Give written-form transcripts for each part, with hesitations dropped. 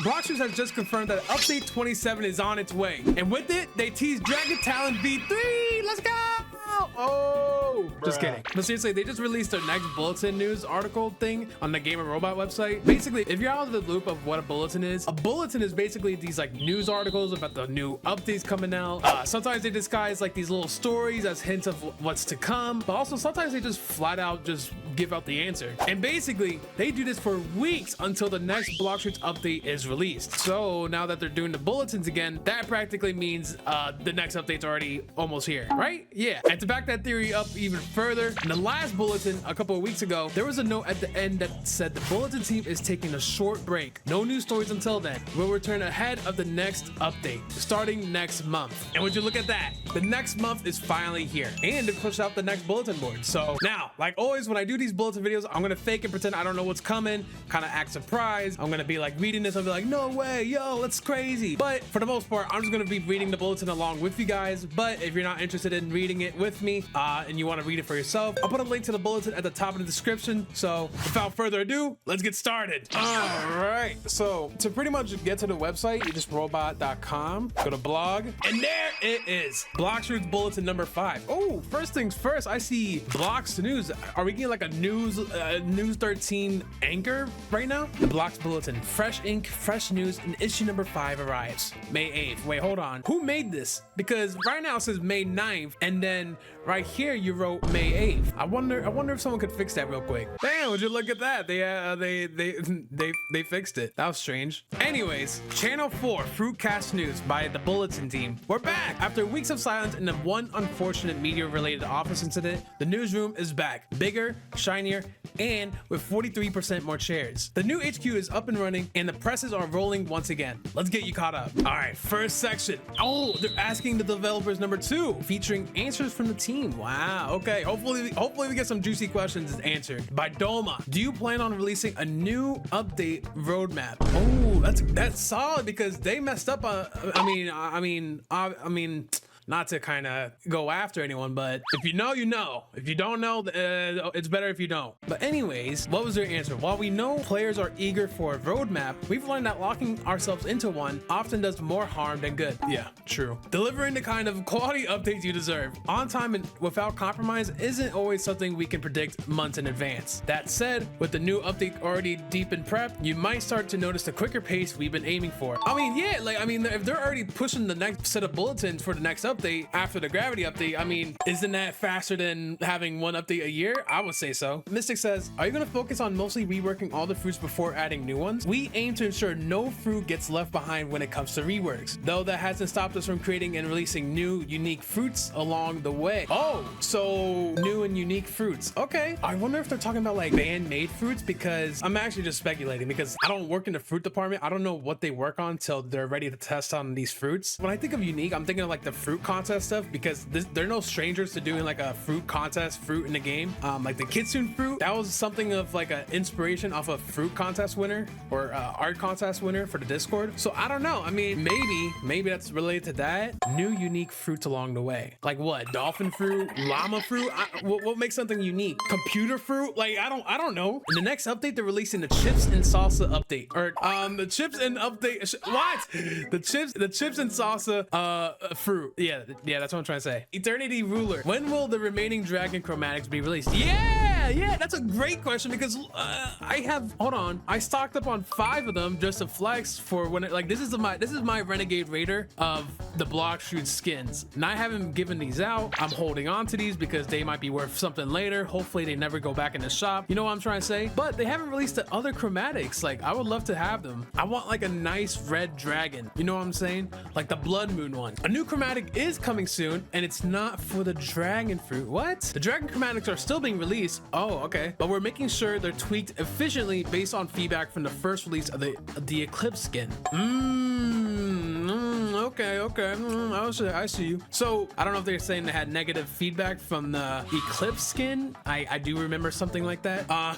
Blox has just confirmed that update 27 is on its way. And with it, they teased Dragon Talon V3. Let's go! Oh, just kidding. But seriously, they just released their next bulletin news article thing on the Game of Robot website. Basically, if you're out of the loop of what a bulletin is basically these like news articles about the new updates coming out. Sometimes they disguise like these little stories as hints of what's to come, but also sometimes they just flat out just give out the answer. And basically, they do this for weeks until the next Blox update is released. So now that they're doing the bulletins again, that practically means the next update's already almost here, right? Yeah. And to back that theory up even further, in the last bulletin a couple of weeks ago, there was a note at the end that said the bulletin team is taking a short break. No new stories until then. We'll return ahead of the next update, starting next month. And would you look at that? The next month is finally here, and it pushed out the next bulletin board. So now, like always, when I do these bulletin videos, I'm gonna fake and pretend I don't know what's coming, kind of act surprised. I'm gonna be like reading this and be like, no way, yo, that's crazy. But for the most part, I'm just gonna be reading the bulletin along with you guys. But if you're not interested in reading it with me, and you want to read it for yourself, I'll put a link to the bulletin at the top of the description. So without further ado, let's get started. All right, so to pretty much get to the website, you just robot.com, go to blog, and there it is. Blox bulletin number 5. Oh, first things first, I see Blox news. Are we getting like a news 13 anchor right now? The Blox bulletin, fresh ink, fresh news, and issue number 5 arrives May 8th. Wait, hold on. Who made this? Because right now it says May 9th, and then right here you wrote May 8th. I wonder if someone could fix that real quick. Damn, would you look at that? They fixed it. That was strange. Anyways, channel 4 Fruitcast News by the bulletin team. We're back after weeks of silence and one unfortunate media related office incident. The newsroom is back, bigger, shinier, and with 43% more chairs. The new HQ is up and running and the presses are rolling once again. Let's get you caught up. All right, first section. Oh, they're asking the developers number 2, featuring answers from the team. Wow, okay, hopefully we get some juicy questions answered. By Doma, do you plan on releasing a new update roadmap? Oh, that's solid because they messed up. I mean, not to kind of go after anyone, but if you know, you know. If you don't know, it's better if you don't. But anyways, what was their answer? While we know players are eager for a roadmap, we've learned that locking ourselves into one often does more harm than good. Yeah, true. Delivering the kind of quality updates you deserve on time and without compromise isn't always something we can predict months in advance. That said, with the new update already deep in prep, you might start to notice the quicker pace we've been aiming for. I mean, yeah, if they're already pushing the next set of bulletins for the next update after the gravity update, I mean, isn't that faster than having one update a year? I would say so. Mystic says, are you going to focus on mostly reworking all the fruits before adding new ones? We aim to ensure no fruit gets left behind when it comes to reworks, though that hasn't stopped us from creating and releasing new unique fruits along the way. Oh, so new and unique fruits. Okay. I wonder if they're talking about like fan-made fruits, because I'm actually just speculating because I don't work in the fruit department. I don't know what they work on till they're ready to test on these fruits. When I think of unique, I'm thinking of like the fruit contest stuff, because they're no strangers to doing like a fruit contest fruit in the game. Like the Kitsune fruit, that was something of like an inspiration off a fruit contest winner or art contest winner for the Discord. So I don't know. I mean, maybe that's related to that. New unique fruits along the way. Like what? Dolphin fruit, llama fruit. What makes something unique? Computer fruit? Like I don't know. In the next update, they're releasing the chips and salsa update, or the chips and update. What? The chips and salsa fruit. Yeah, that's what I'm trying to say. Eternity Ruler. When will the remaining dragon chromatics be released? Yeah, that's a great question because hold on. I stocked up on 5 of them just to flex for when this is my Renegade Raider of the Blox skins. And I haven't given these out. I'm holding on to these because they might be worth something later. Hopefully they never go back in the shop. You know what I'm trying to say? But they haven't released the other chromatics. Like I would love to have them. I want like a nice red dragon. You know what I'm saying? Like the Blood Moon one. A new chromatic is coming soon, and it's not for the dragon fruit. What? The dragon chromatics are still being released. Oh, okay. But we're making sure they're tweaked efficiently based on feedback from the first release of the Eclipse skin. Okay. I see you. So I don't know if they're saying they had negative feedback from the Eclipse skin. I do remember something like that. I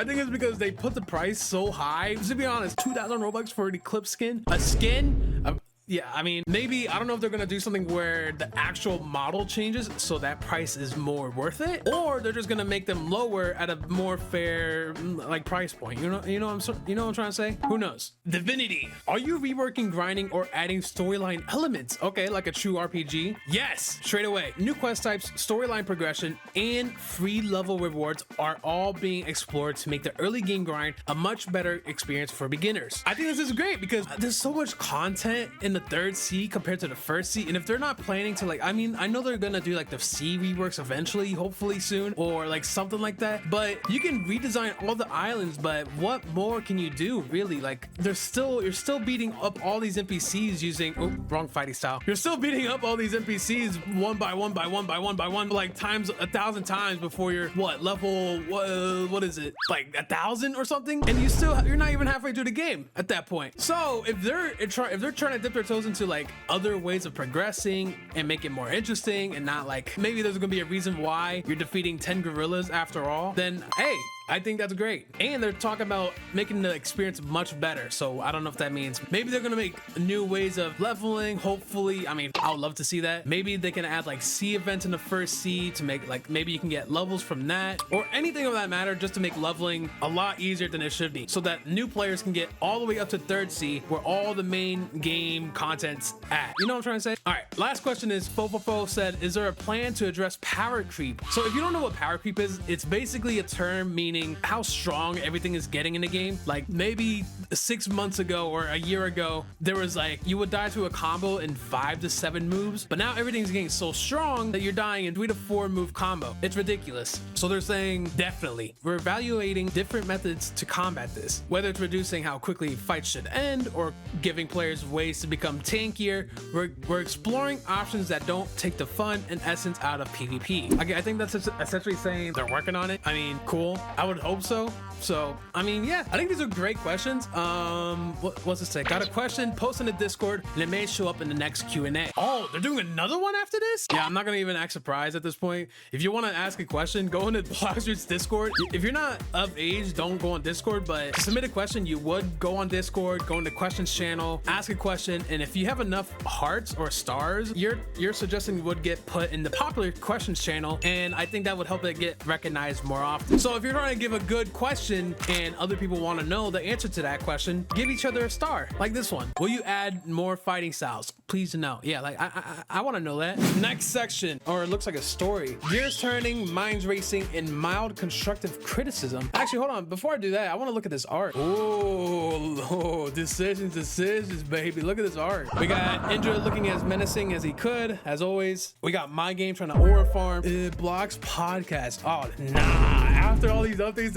think it's because they put the price so high. To be honest, 2,000 Robux for an Eclipse skin. A skin? yeah, I mean, maybe, I don't know if they're gonna do something where the actual model changes so that price is more worth it, or they're just gonna make them lower at a more fair like price point. You know what I'm trying to say? Who knows? Divinity. Are you reworking grinding or adding storyline elements? Okay, like a true RPG? Yes, straight away. New quest types, storyline progression, and free level rewards are all being explored to make the early game grind a much better experience for beginners. I think this is great because there's so much content in the third sea compared to the first sea, and if they're not planning to, like, I mean, I know they're gonna do like the sea reworks eventually, hopefully soon, or like something like that, but you can redesign all the islands, but what more can you do, really? Like, you're still beating up all these NPCs using, oh, wrong fighting style. You're still beating up all these NPCs one by one, like times 1,000 times before you're level, what is it, like 1,000 or something, and you're not even halfway through the game at that point. So if they're trying to dip their toes into like other ways of progressing and make it more interesting, and not like maybe there's gonna be a reason why you're defeating 10 gorillas after all, then hey, I think that's great. And they're talking about making the experience much better. So I don't know if that means maybe they're gonna make new ways of leveling, hopefully. I mean, I would love to see that. Maybe they can add like sea events in the first sea to make, like, maybe you can get levels from that, or anything of that matter, just to make leveling a lot easier than it should be, so that new players can get all the way up to third sea where all the main game content's at. You know what I'm trying to say? All right, last question is, Fofofo said, is there a plan to address power creep? So if you don't know what power creep is, it's basically a term meaning how strong everything is getting in the game. Like maybe 6 months ago or a year ago, there was like, you would die to a combo in 5 to 7 moves, but now everything's getting so strong that you're dying in 3 to 4 move combo. It's ridiculous. So they're saying, definitely, we're evaluating different methods to combat this, whether it's reducing how quickly fights should end or giving players ways to become tankier. We're exploring options that don't take the fun and essence out of PvP. Okay, I think that's essentially saying they're working on it. I mean, cool. I would hope so. So, I mean, yeah, I think these are great questions. What's it say? Got a question, post in the Discord, and it may show up in the next Q&A. Oh, they're doing another one after this? Yeah, I'm not gonna even act surprised at this point. If you want to ask a question, go into Blox's Discord. If you're not of age, don't go on Discord, but to submit a question, you would go on Discord, go into questions channel, ask a question, and if you have enough hearts or stars, your suggestion would get put in the popular questions channel, and I think that would help it get recognized more often. So if you're trying to give a good question and other people want to know the answer to that question, give each other a star, like this one. Will you add more fighting styles? Please no. Yeah, like I want to know that. Next section, or it looks like a story. Gears turning, minds racing, and mild constructive criticism. Actually, hold on. Before I do that, I want to look at this art. Oh, decisions, baby. Look at this art. We got Indra looking as menacing as he could, as always. We got my game trying to aura farm. Blox podcast. Oh, nah. After all these updates,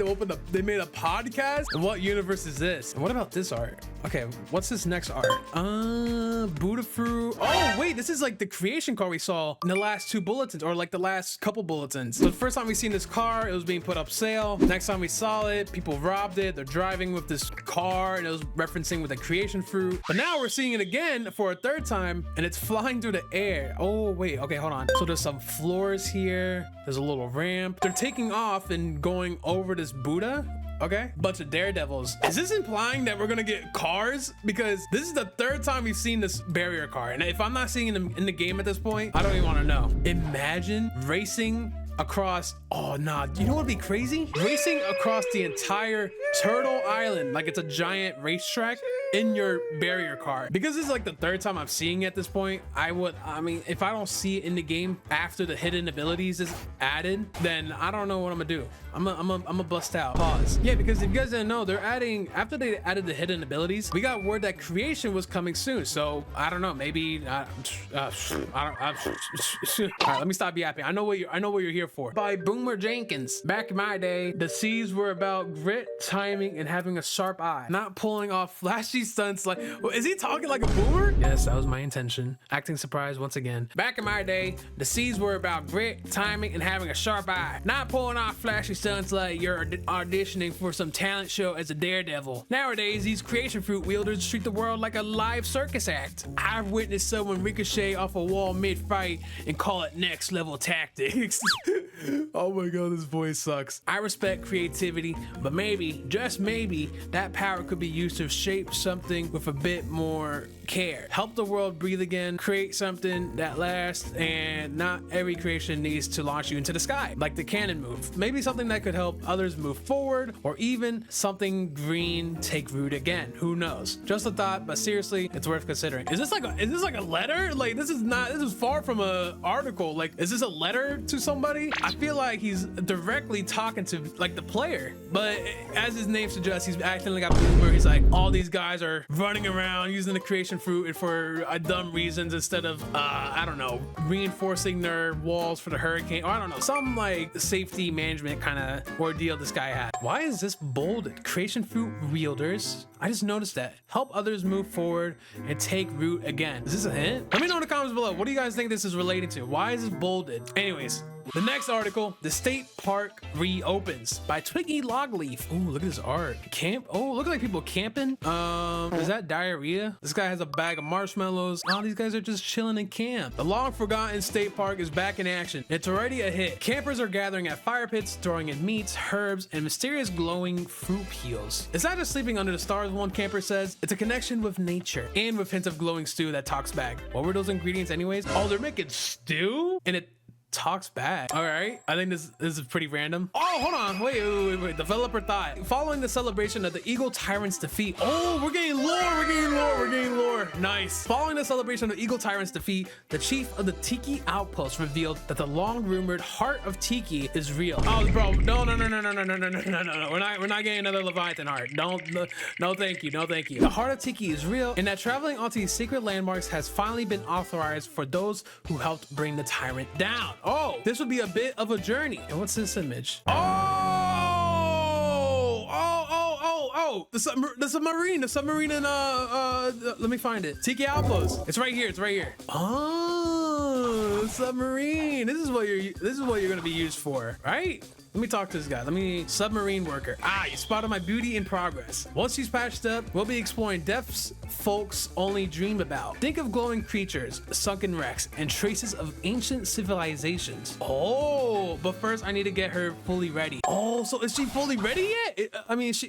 they made a podcast? And what universe is this? And what about this art? Okay, what's this next art? Buddha fruit. Oh, wait, this is like the creation car we saw in the last 2 bulletins, or like the last couple bulletins. So the first time we seen this car, it was being put up sale. Next time we saw it, people robbed it. They're driving with this car, and it was referencing with a creation fruit. But now we're seeing it again for a 3rd time, and it's flying through the air. Oh, wait, okay, hold on. So there's some floors here. There's a little ramp. They're taking off and going over this Buddha. Okay, bunch of daredevils. Is this implying that we're gonna get cars? Because this is the 3rd time we've seen this barrier car, and if I'm not seeing them in the game at this point, I don't even want to know. Imagine racing across, oh nah, you know what would be crazy? Racing across the entire Turtle Island like it's a giant racetrack in your barrier car. Because this is like the 3rd time I'm seeing it at this point, I mean, if I don't see it in the game after the hidden abilities is added, then I don't know what I'm gonna do. I'm gonna bust out. Pause. Yeah, because if you guys didn't know, they're adding, after they added the hidden abilities, we got word that creation was coming soon. So I don't know, maybe all right, let me stop yapping. I know what you're here for. By Boomer Jenkins. Back in my day, the C's were about grit, timing, and having a sharp eye, not pulling off flashy stunts like, is he talking like a boomer? Yes, that was my intention. Acting surprised once again. Back in my day, the C's were about grit, timing, and having a sharp eye, not pulling off flashy stunts like you're auditioning for some talent show as a daredevil. Nowadays, these creation fruit wielders treat the world like a live circus act. I've witnessed someone ricochet off a wall mid-fight and call it next level tactics. Oh my god, this voice sucks. I respect creativity, but maybe, just maybe, that power could be used to shape something with a bit more care. Help the world breathe again, create something that lasts, and not every creation needs to launch you into the sky, like the cannon move. Maybe something that could help others move forward, or even something green take root again. Who knows? Just a thought, but seriously, it's worth considering. Is this like a letter? Like, this is far from a article. Like, is this a letter to somebody? I feel like he's directly talking to like the player, but as his name suggests, he's acting like a boomer. He's like, all these guys are running around using the creation fruit and for dumb reasons instead of I don't know, reinforcing their walls for the hurricane, or I don't know, some like safety management kind of ordeal this guy had. Why is this bolded? Creation fruit wielders, I just noticed that. Help others move forward and take root again. Is this a hint? Let me know in the comments below. What do you guys think this is related to? Why is this bolded? Anyways, the next article, the state park reopens by Twiggy Logleaf. Oh, look at this art. Camp. Oh, look like people camping. Is that diarrhea? This guy has a bag of marshmallows. Oh, these guys are just chilling in camp. The long forgotten state park is back in action. It's already a hit. Campers are gathering at fire pits, throwing in meats, herbs, and mysterious glowing fruit peels. It's not just sleeping under the stars, one camper says. It's a connection with nature and with hints of glowing stew that talks back. What were those ingredients anyways? Oh, they're making stew? And it talks back. All right, I think this is pretty random. Oh, hold on, wait. Developer thought, following the celebration of the Eagle Tyrant's defeat. Oh, we're getting lore. Nice. Following the celebration of Eagle Tyrant's defeat, the chief of the Tiki Outpost revealed that the long rumored heart of Tiki is real. Oh, bro, no. We're not getting another Leviathan heart. No, thank you. The heart of Tiki is real, and that traveling onto these secret landmarks has finally been authorized for those who helped bring the tyrant down. Oh, this would be a bit of a journey. And what's this image? The submarine in let me find it. Tiki Outpost. It's right here. Oh, submarine. This is what you're gonna be used for, right? Let me talk to this guy. Submarine worker. Ah, you spotted my beauty in progress. Once she's patched up, we'll be exploring depths folks only dream about. Think of glowing creatures, sunken wrecks, and traces of ancient civilizations. Oh, but first I need to get her fully ready. Oh, so is she fully ready yet?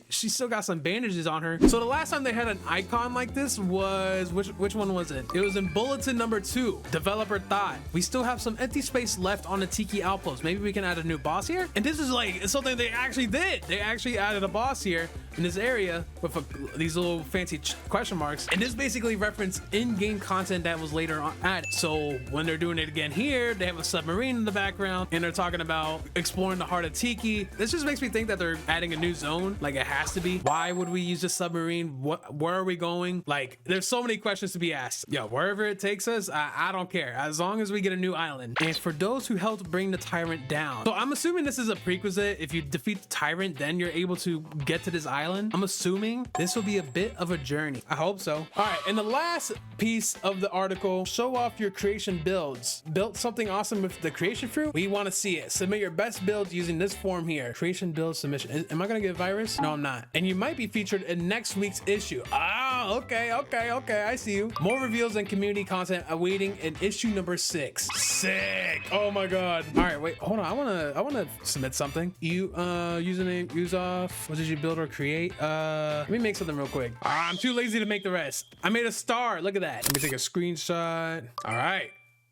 She still got some bandages on her. So the last time they had an icon like this was, which one was it? It was in bulletin number 2. Developer thought, we still have some empty space left on the Tiki Outpost. Maybe we can add a new boss here? And this is like something they actually did. They actually added a boss here in this area with these little fancy question marks. And this basically referenced in-game content that was later on added. So when they're doing it again here, they have a submarine in the background and they're talking about exploring the heart of Tiki. This just makes me think that they're adding a new zone. Like, it has to be. Why would we use a submarine? Where are we going? Like, there's so many questions to be asked. Yo, wherever it takes us, I don't care, as long as we get a new island. And for those who helped bring the tyrant down. So I'm assuming this is a prerequisite. If you defeat the tyrant, then you're able to get to this island. I'm assuming this will be a bit of a journey. I hope so. All right, and the last piece of the article, show off your creation builds. Built something awesome with the creation fruit? We want to see it. Submit your best build using this form here. Creation build submission. Am I gonna get virus? No, I'm not. And you might be featured in next week's issue. Ah, okay, I see you. More reveals and community content awaiting in issue number 6. Sick. Oh my god. All right, wait, hold on. I wanna submit something. Username Uzoth. What did you build or create? Let me make something real quick. I'm too lazy to make the rest. I made a star. Look at that. Let me take a screenshot. All right.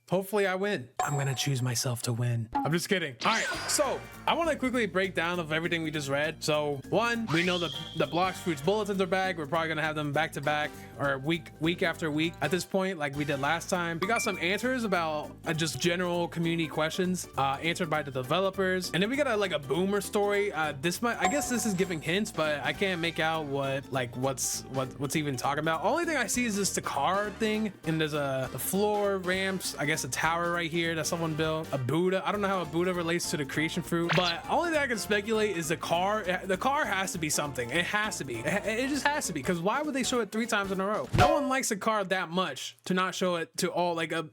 Hopefully I win. I'm gonna choose myself to win. I'm just kidding. All right, so I want to quickly break down of everything we just read. So 1, we know the Blox fruits bulletins are back. We're probably gonna have them back to back or week after week at this point, like we did last time. We got some answers about just general community questions answered by the developers, and then we got a boomer story. I guess this is giving hints, but I can't make out what's even talking about. Only thing I see is this the car thing, and there's the floor ramps. I guess a tower right here that someone built. A Buddha. I don't know how a Buddha relates to the creation fruit, but only thing I can speculate is the car. The car has to be something. It has to be. It just has to be, because why would they show it 3 times in a row? No one likes a car that much to not show it to all, like a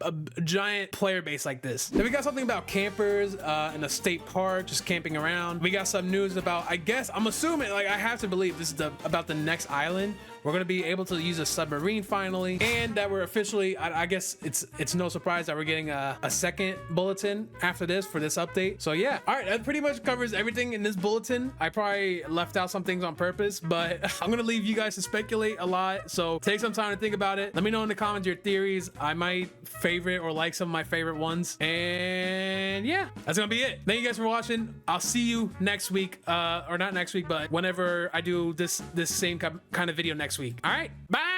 giant player base like this. Then we got something about campers in a state park just camping around. We got some news about, I guess, I'm assuming, like I have to believe this is about the next island we're gonna be able to use a submarine finally, and that we're officially, I guess it's no surprise that we're getting a second bulletin after this for this update. So yeah, all right, that pretty much covers everything in this bulletin. I probably left out some things on purpose, but I'm gonna leave you guys to speculate a lot, so take some time to think about it. Let me know in the comments your theories. I might favorite or like some of my favorite ones, and yeah, that's gonna be it. Thank you guys for watching. I'll see you next week, or not next week, but whenever I do this same kind of video next week. All right, bye.